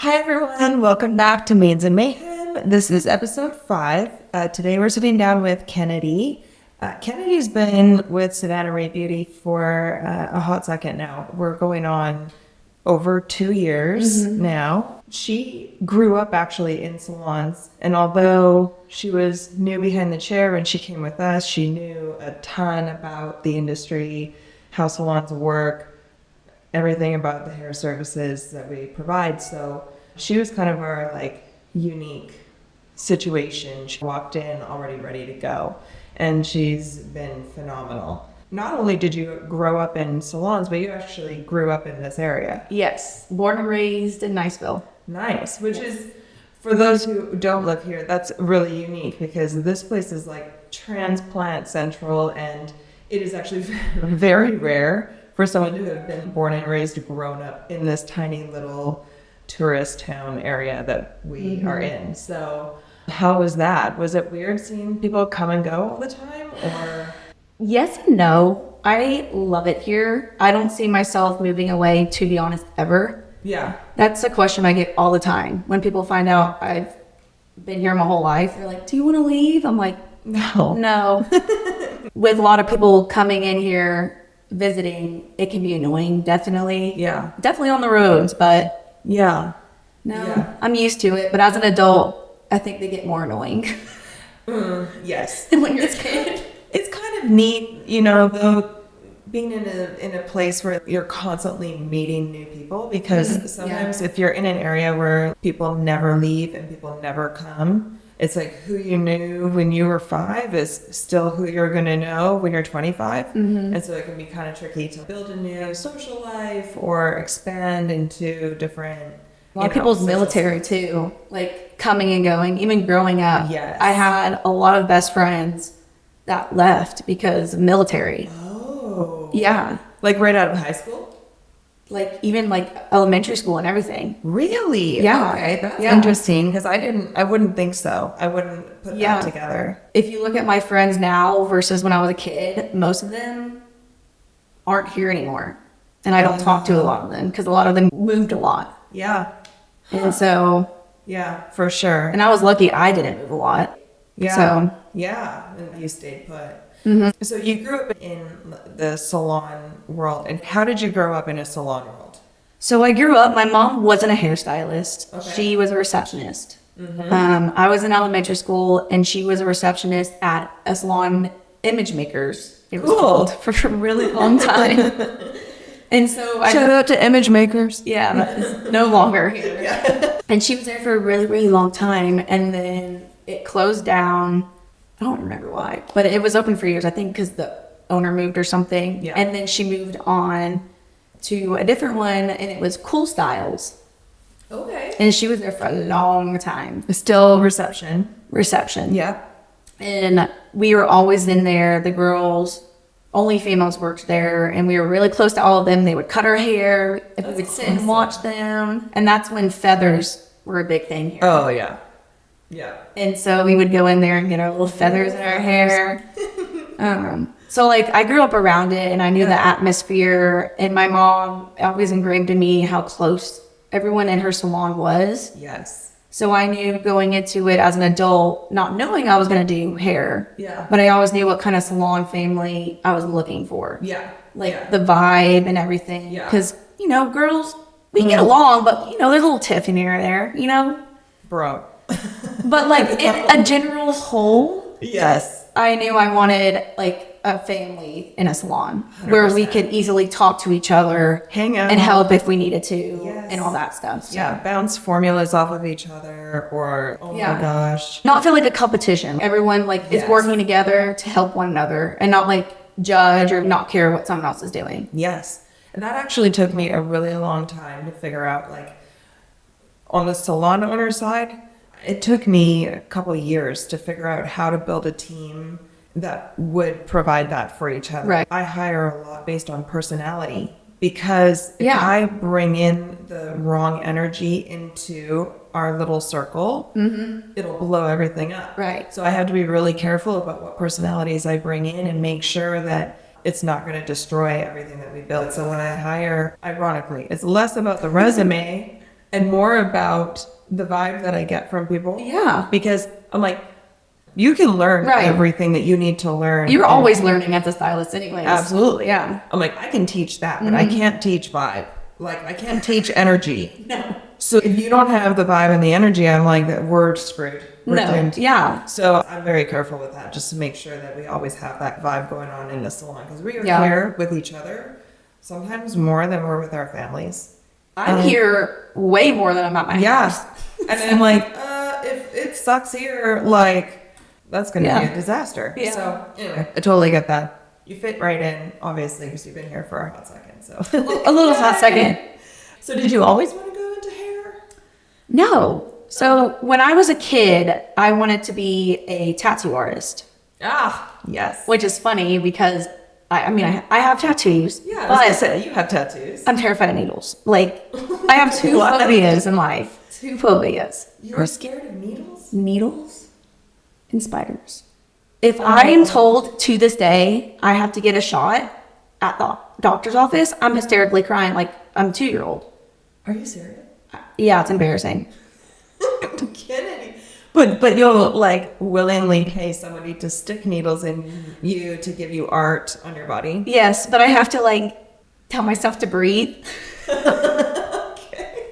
Hi everyone, welcome back to Maids and Mayhem. This is episode 5. Today we're sitting down with Cenedy. Kennedy's been with Savannah Ray Beauty for a hot second now. We're going on over 2 years now. She grew up actually in salons, and although she was new behind the chair when she came with us, she knew a ton about the industry, how salons work, everything about the hair services that we provide. So she was kind of our unique situation. She walked in already ready to go, and she's been phenomenal. Not only did you grow up in salons, but you actually grew up in this area. Yes, born and raised in Niceville. Nice, which is, for those who don't live here, that's really unique because this place is like transplant central, and it is actually very rare for someone to have been born and raised, grown up in this tiny little tourist town area that we are in. So how was that? Was it weird seeing people come and go all the time, or? Yes and no. I love it here. I don't see myself moving away, to be honest, ever. Yeah. That's a question I get all the time. When people find out I've been here my whole life, they're like, do you want to leave? I'm like, no. With a lot of people coming in here, visiting, it can be annoying, definitely. Yeah. Definitely on the roads, but Yeah. no, Yeah. I'm used to it. But as an adult, I think they get more annoying Yes. when you're a kid. It's kind of neat, though, being in a place where you're constantly meeting new people, because sometimes if you're in an area where people never leave and people never come, it's like who you knew when you were 5 is still who you're going to know when you're 25. And so it can be kind of tricky to build a new social life or expand into different. A lot of people's military too, like coming and going, even growing up. Yes. I had a lot of best friends that left because of military. Oh. Yeah. Like right out of high school? Like even like elementary school and everything. Really? Yeah. Okay, that's interesting, because I wouldn't think so. I wouldn't put that together. If you look at my friends now versus when I was a kid, most of them aren't here anymore. And I don't talk to a lot of them because a lot of them moved a lot. Yeah. And so. Yeah, for sure. And I was lucky I didn't move a lot. Yeah. So. Yeah, and you stayed put. So you grew up in the salon world, and how did you grow up in a salon world? So I grew up, my mom wasn't a hairstylist. Okay. She was a receptionist. I was in elementary school, and she was a receptionist at a salon, Image Makers. It was called for a really long time. And so Shout out to Image Makers. Yeah, that is no longer here. Yeah. And she was there for a really, really long time, and then it closed down. I don't remember why, but it was open for years, I think because the owner moved or something. Yeah. And then she moved on to a different one, and it was Cool Styles. Okay. And she was there for a long time. Still reception. Yeah. And we were always in there. The girls, only females worked there, and we were really close to all of them. They would cut our hair. If we would sit and watch them. And that's when feathers were a big thing here. Oh, yeah. Yeah. And so we would go in there and get our little feathers in our hair. So like I grew up around it, and I knew the atmosphere, and my mom always engraved in me how close everyone in her salon was. Yes. So I knew going into it as an adult, not knowing I was going to do hair. Yeah. But I always knew what kind of salon family I was looking for. Yeah. Like the vibe and everything. Yeah. Because, girls, we get along, but, there's a little tiff in here or there, Bro. But like in a general whole, Yes. I knew I wanted like a family in a salon where we could easily talk to each other, Hang out. and help if we needed to, Yes. and all that stuff. So. Yeah, bounce formulas off of each other, or my gosh. Not feel like a competition. Everyone is working together to help one another, and not like judge or not care what someone else is doing. Yes. And that actually took me a really long time to figure out, on the salon owner side, it took me a couple of years to figure out how to build a team that would provide that for each other. Right. I hire a lot based on personality, because if I bring in the wrong energy into our little circle, it'll blow everything up. Right. So I have to be really careful about what personalities I bring in and make sure that it's not going to destroy everything that we built. So when I hire, ironically, it's less about the resume and more about the vibe that I get from people. Yeah. Because I'm like, you can learn Right. everything that you need to learn. You're and- always learning as a stylist anyways. Absolutely. Yeah. I'm like, I can teach that, but I can't teach vibe. Like, I can't teach energy. No. So if you don't have the vibe and the energy, I'm like, we're screwed. We're No. doomed. Yeah. So I'm very careful with that, just to make sure that we always have that vibe going on in the salon, because we are Yeah. here with each other, sometimes more than we're with our families. I'm here way more than I'm at my Yeah. house. And I'm like, if it sucks here, like, that's going to be Yeah. a disaster. Yeah. So anyway, I totally get that. You fit right in, obviously, because you've been here for a hot second. So A little hot second. So did you always want to go into hair? No. So when I was a kid, I wanted to be a tattoo artist, Ah, yes. which is funny because I have tattoos, Yeah, I was gonna but say, you have tattoos. I'm terrified of needles. Like, I have two What? phobias in life. Two phobias. You're scared of needles? Needles and spiders. If I am told to this day I have to get a shot at the doctor's office, I'm hysterically crying like I'm a 2-year-old. Are you serious? Yeah, it's embarrassing. Kennedy. But you'll like willingly pay somebody to stick needles in you to give you art on your body? Yes, but I have to like tell myself to breathe. Okay.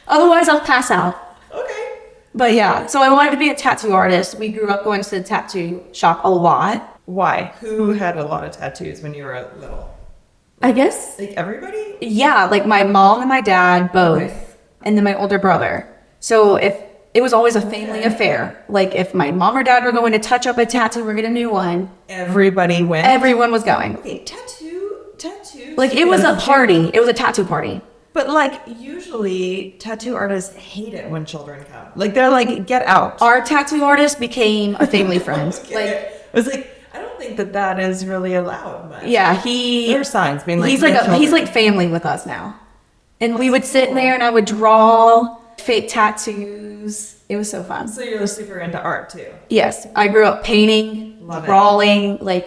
Otherwise, I'll pass out. Okay. But yeah, so I wanted to be a tattoo artist. We grew up going to the tattoo shop a lot. Why? Who had a lot of tattoos when you were little? I guess, Like everybody? yeah, like my mom and my dad both, Okay. and then my older brother. So if it was always a family affair, like if my mom or dad were going to touch up a tattoo or get a new one, Everybody went. everyone was going. Okay, tattoo. Like it was a party. It was a tattoo party. But like usually tattoo artists hate it when children come. Like they're like, get out. Our tattoo artist became a family friend. Like, I was like, I don't think that is really allowed much. yeah, There are signs being like, he's no like he's children. like family with us now. And we would sit in there and I would draw fake tattoos. It was so fun. So you're super into art too. Yes, I grew up painting, Love it. drawing. Like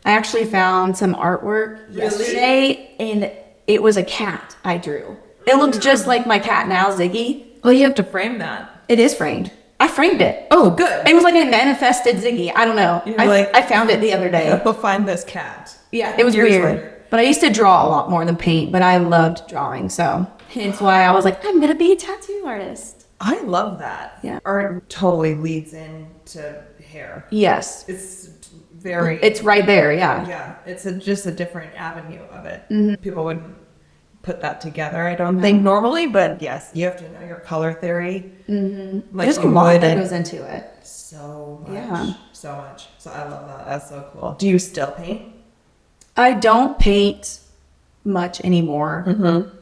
I actually found some artwork Really? yesterday, and it was a cat I drew. It looked just like my cat now, Ziggy. Well, you have to frame that. It is framed. I framed it. Oh, good. It was like I manifested Ziggy. I don't know. You're like- I found it the other day. We'll find this cat. Yeah, it was Years weird. later. But I used to draw a lot more than paint, but I loved drawing. So hence why I was like, I'm going to be a tattoo artist. I love that. Yeah. Art totally leads into hair. Yes. It's very. It's right there. Yeah. Yeah, it's just a different avenue of it. Mm-hmm. People wouldn't put that together, I don't think, normally, but yes, you have to know your color theory. Mm-hmm. Like There's a you lot would that in- goes into it. so much. Yeah. So much. So I love that. That's so cool. Do you still paint? I don't paint much anymore. Mm-hmm.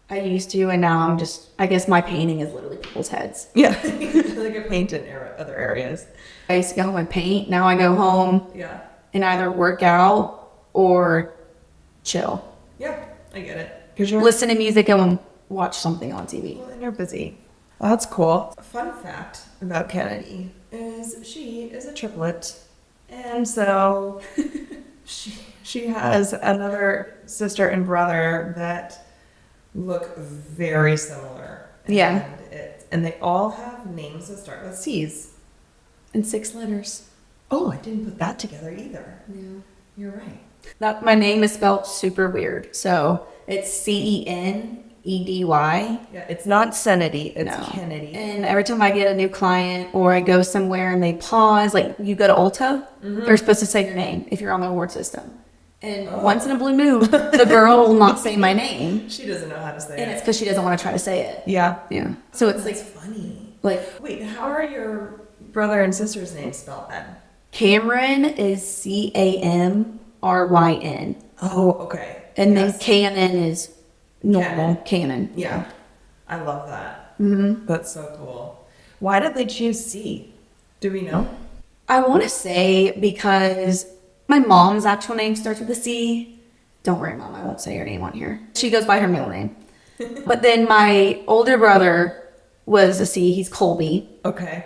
I used to, and now I guess my painting is literally people's heads. Yeah. Like I paint in other areas. I used to go home and paint. Now I go home Yeah. and either work out or chill. Yeah, I get it. Because you're Listen to music and watch something on TV. Well, and you're busy. Well, that's cool. A fun fact about Kennedy is she is a triplet. And so she has another sister and brother that look very similar. Yeah. And they all have names that start with C's. And 6 letters. Oh, I didn't put that together either. No. You're right. That my name is spelled super weird. So it's Cenedy. Yeah, it's not Cenedy, it's No. Kennedy. And every time I get a new client or I go somewhere and they pause, like you go to Ulta, they're supposed to say your name if you're on the award system. And once in a blue moon, the girl will not say my name. She doesn't know how to say And it. it's because she doesn't want to try to say it. Yeah. Yeah. So it's That's funny. like Wait, how are your brother and sister's names spelled then? Cameron is Camryn. Oh, okay. And then Yes. Cannon is normal Cannon. Yeah, I love that. Mm-hmm. That's so cool. Why did they choose C? Do we know? I want to say because my mom's actual name starts with a C. Don't worry, Mom, I won't say her name on here. She goes by her middle name. But then my older brother was a C. He's Colby. Okay.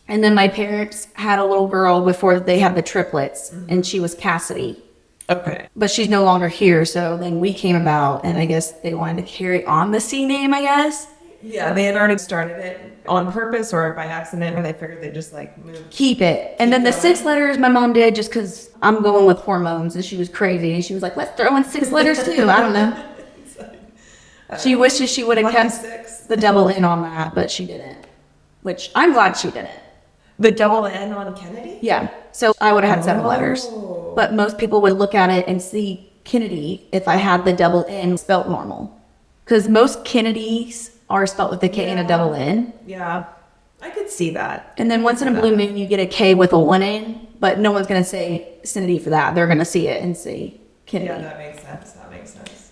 And then my parents had a little girl before they had the triplets, and she was Cassidy. Okay. But she's no longer here, so then we came about, and I guess they wanted to carry on the C name, I guess. Yeah, they had already started it on purpose or by accident, or they figured they'd just like move. Keep it. And then the going. 6 letters my mom did just because I'm going with hormones and she was crazy. And she was like, let's throw in 6 letters too. I don't know. She wishes she would have kept 6. the double N on that, but she didn't. Which I'm glad she didn't. The double N on Kennedy? Yeah. So I would have had 7 letters. Oh. But most people would look at it and see Kennedy if I had the double N spelt normal. Because most Kennedys are spelt with a K and a double N. Yeah, I could see that. And then once in a blue moon, you get a K with a 1 N, but no one's going to say Cenedy for that. They're going to see it and see Kennedy. Yeah, that makes sense. That makes sense.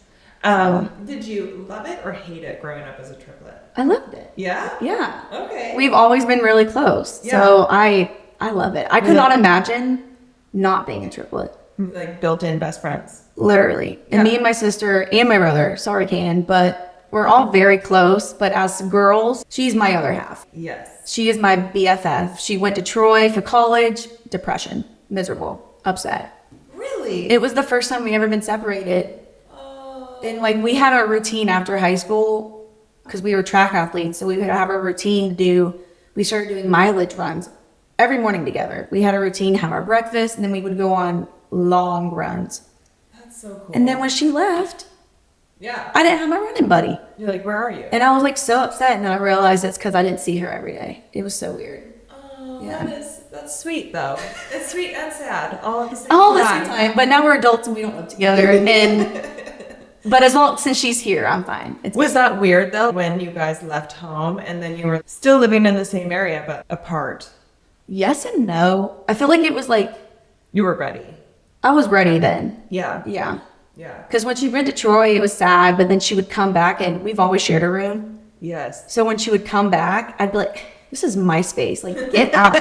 Did you love it or hate it growing up as a triplet? I loved it. Yeah? Yeah. Okay. We've always been really close. Yeah. So I love it. I could not imagine not being a triplet. Like built-in best friends. Literally. And me and my sister and my brother, sorry, Can, but we're all very close. But as girls, she's my other half. Yes. She is my BFF. She went to Troy for college. Depression. Miserable. Upset. Really? It was the first time we ever been separated. Oh. And like we had a routine after high school because we were track athletes. So we would have a routine to do. We started doing mileage runs every morning together. We had a routine, have our breakfast, and then we would go on long runs. That's so cool. And then when she left, yeah, I didn't have my running buddy. you're like, where are you? And I was like so upset. And then I realized it's because I didn't see her every day. It was so weird. Oh, Yeah. that's sweet though. It's sweet and sad all at the same All time. the same time. But now we're adults and we don't live together. And but as long since she's here, I'm fine. Was that weird though when you guys left home and then you were still living in the same area but apart? Yes and no. I feel like it was like You were ready. I was ready then. Yeah. Yeah. Yeah. Because when she went to Troy, it was sad, but then she would come back, and we've always shared a room. Yes. So when she would come back, I'd be like, this is my space. Like, get out.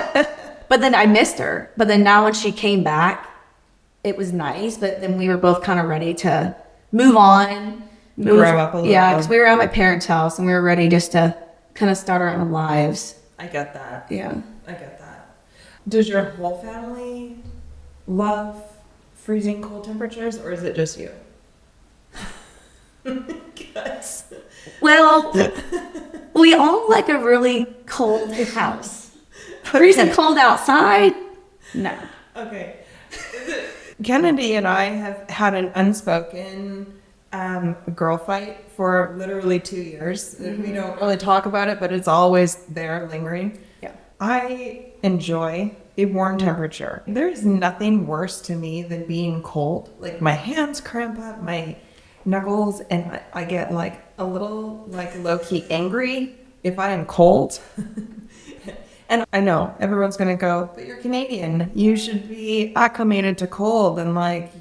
But then I missed her. But then now when she came back, it was nice. But then we were both kind of ready to move on. Grow up a little. Yeah, because we were at my parents' house, and we were ready just to kind of start our own lives. I get that. Yeah. I get that. Does your whole family love freezing cold temperatures, or is it just you? Guys. Well, we all like a really cold house. Freezing cold outside? No. Okay. Kennedy and I have had an unspoken girl fight for literally 2 years. We don't really talk about it, but it's always there lingering. Yeah. I enjoy a warm temperature. There's nothing worse to me than being cold. Like my hands cramp up, my knuckles, and I get like a little like low-key angry if I am cold. And I know everyone's gonna go, but you're Canadian. You should be acclimated to cold. And like,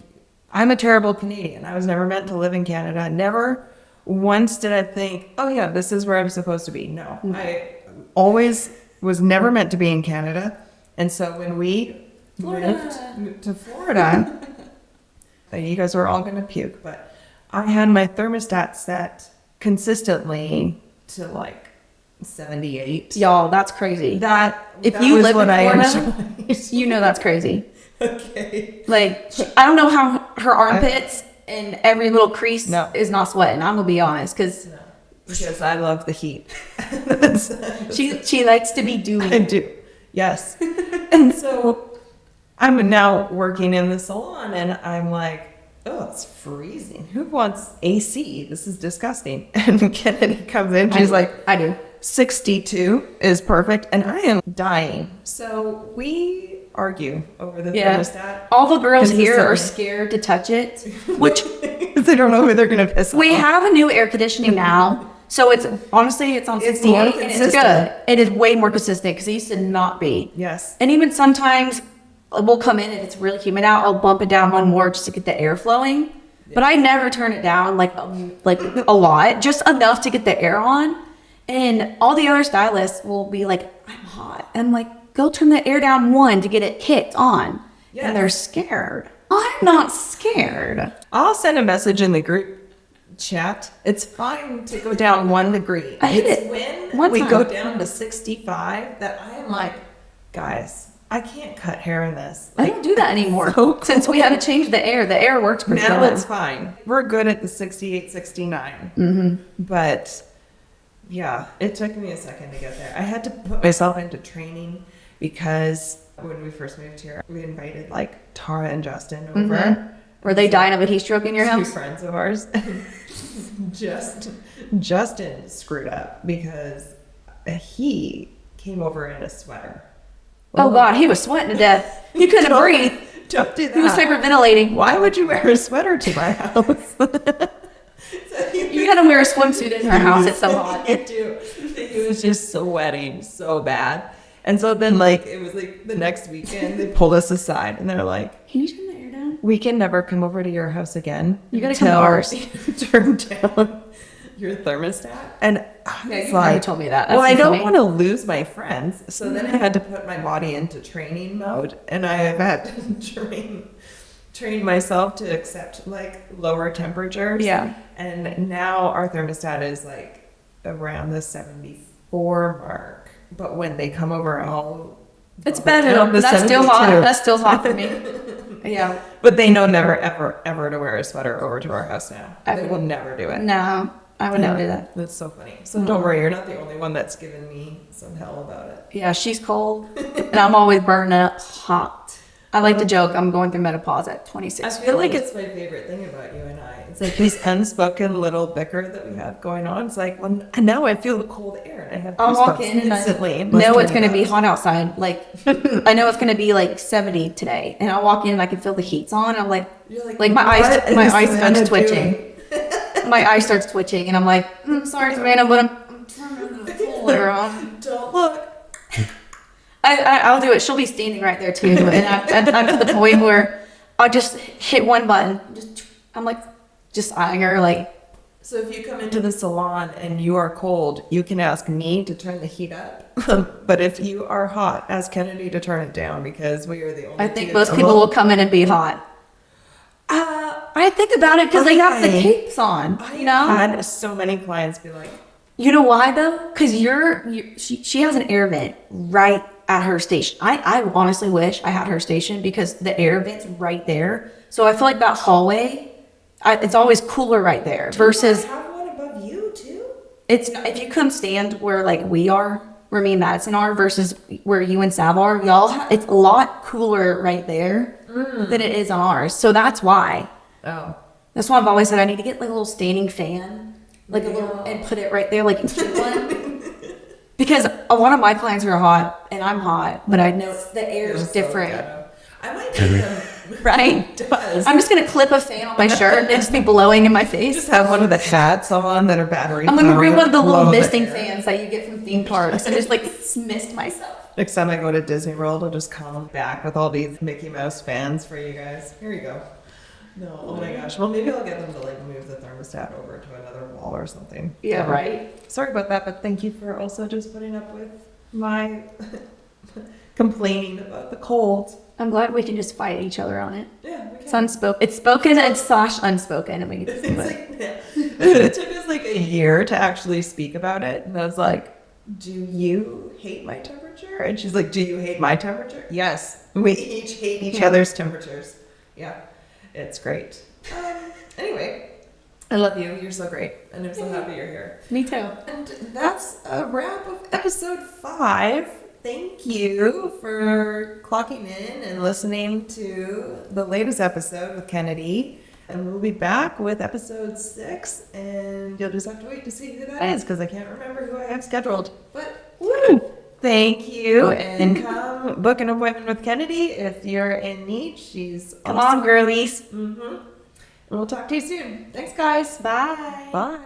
I'm a terrible Canadian. I was never meant to live in Canada. Never once did I think, oh yeah, this is where I'm supposed to be. No, I always was never meant to be in Canada. And so when we moved to Florida, you guys were all gonna puke, but I had my thermostat set consistently to like 78. Y'all, that's crazy. That If that you was live what in I Florida, enjoyed. you know that's crazy. Okay. Like, I don't know how her armpits and every little crease No. is not sweating. I'm gonna be honest, because Because I love the heat. she likes to be dewy. I do. Yes. And so I'm now working in the salon and I'm like, oh, it's freezing. Who wants AC? This is disgusting. And Kennedy comes in. She's like, I do. 62 is perfect. And I am dying. So we argue over the thermostat. All the girls here are Consistently. scared to touch it, which They don't know who they're going to piss we off. have a new air conditioning now. So it's honestly, it's on It's 68 more and it's consistent. good. It is way more consistent because it used to not be. Yes. And even sometimes we'll come in if it's really humid out, I'll bump it down one more just to get the air flowing. But I never turn it down like a lot, just enough to get the air on. And all the other stylists will be like, I'm hot. And I'm like, go turn the air down one to get it kicked on. Yes. And they're scared. I'm not scared. I'll send a message in the group chat. It's fine to go down 1 degree. I hate It's it. when One we time. go down to 65 that I am like, guys, I can't cut hair in this. I don't do that anymore. So Since we had to change the air works pretty Now good. it's fine. We're good at the 68, 69. But Yeah, it took me a second to get there. I had to put myself into training because when we first moved here, we invited like Tara and Justin over. Mm-hmm. Were they dying of a heat stroke in your Two house? friends of ours. Justin screwed up because he came over in a sweater. Oh God, he was sweating to death. He couldn't breathe. Don't do that. He was hyperventilating. Why would you wear a sweater to my house? You gotta wear a swimsuit in her house. It's so hot. You do. He was just sweating so bad. And so then, like, it was like the next weekend, they pulled us aside and they're like, Can you turn the air down? we can never come over to your house again. You gotta come to until ours. you turn down your thermostat. And I was you like, told me that. well, I That's don't funny. want to lose my friends. So then I had to put my body into training mode. And I have had to train myself to accept like lower temperatures. Yeah. And now our thermostat is like around the 74 mark. But when they come over, I'll It's bump it better. down to That's still 72. hot. That's still hot for me. Yeah. But they know never, ever, ever to wear a sweater over to our house now. They will never do it. No, I would never do that. That's so funny. So don't worry, you're not the only one that's given me some hell about it. Yeah, she's cold, and I'm always burning up hot. I like to joke I'm going through menopause at 26. I feel like it's my favorite thing about you and I. It's like this unspoken little bicker that we have going on. It's like, well, and now I feel the cold air and I have I'll walk goosebumps in and instantly. I know it's going to be hot outside. Like, I know it's going to be like 70 today. And I'll walk in and I can feel the heat's on. I'm like, You're like my "What eyes is starts Savannah twitching. doing?" My eye starts twitching. And I'm like, sorry, Savannah, but I'm turning the cooler on. Don't look. I'll do it. She'll be standing right there too. And I'm to the point where I'll just hit one button. I'm like, just eyeing her like. So if you come into the salon and you are cold, you can ask me to turn the heat up. But if you are hot, ask Kennedy to turn it down because we are the only I think two- most people will come in and be hot. I think about it because they have the okay. capes on, you know? I've had so many clients be like, You know why though? Because she has an air vent right at her station. I honestly wish I had her station because the air vent's right there. So I feel like that hallway, it's always cooler right there versus I have one above you too? it's if you come stand where like we are, where me and Madison are versus where you and Sav are, it's a lot cooler right there than it is on ours. So that's why. Oh. That's why I've always said I need to get like a little standing fan, like a little, and put it right there, like a cute one. Because a lot of my clients are hot, and I'm hot, but I know the air is different, I might take them. right? Does. I'm just gonna clip a fan on my shirt and just be blowing in my face. Just have one of the hats on that are battery. I'm gonna bring one of the little blow misting air. fans that you get from theme parks and just like mist myself. Next time I go to Disney World, I'll just come back with all these Mickey Mouse fans for you guys. Here you go. No, oh my gosh. Well, maybe I'll get them to like move the thermostat over to another wall or something. Yeah, right. Sorry about that, but thank you for also just putting up with my complaining about the cold. I'm glad we can just fight each other on it. Yeah, we It's can. unspoken. It's spoken and slash unspoken, and we can. It's like, it took us like a year to actually speak about it. And I was like, do you hate my temperature? And she's like, do you hate my temperature? Yes. We each hate each other's temperatures. Yeah. It's great. Anyway, I love you. You're so great. And I'm so happy you're here. Me too. And that's a wrap of episode 5. Thank you for clocking in and listening to the latest episode with Kennedy. And we'll be back with episode 6. And you'll just have to wait to see who that is because I can't remember who I have scheduled. But woo! Thank you. And come book an appointment with Kennedy if you're in need. She's Come on, girlies. And we'll talk to you soon. Thanks, guys. Bye. Bye.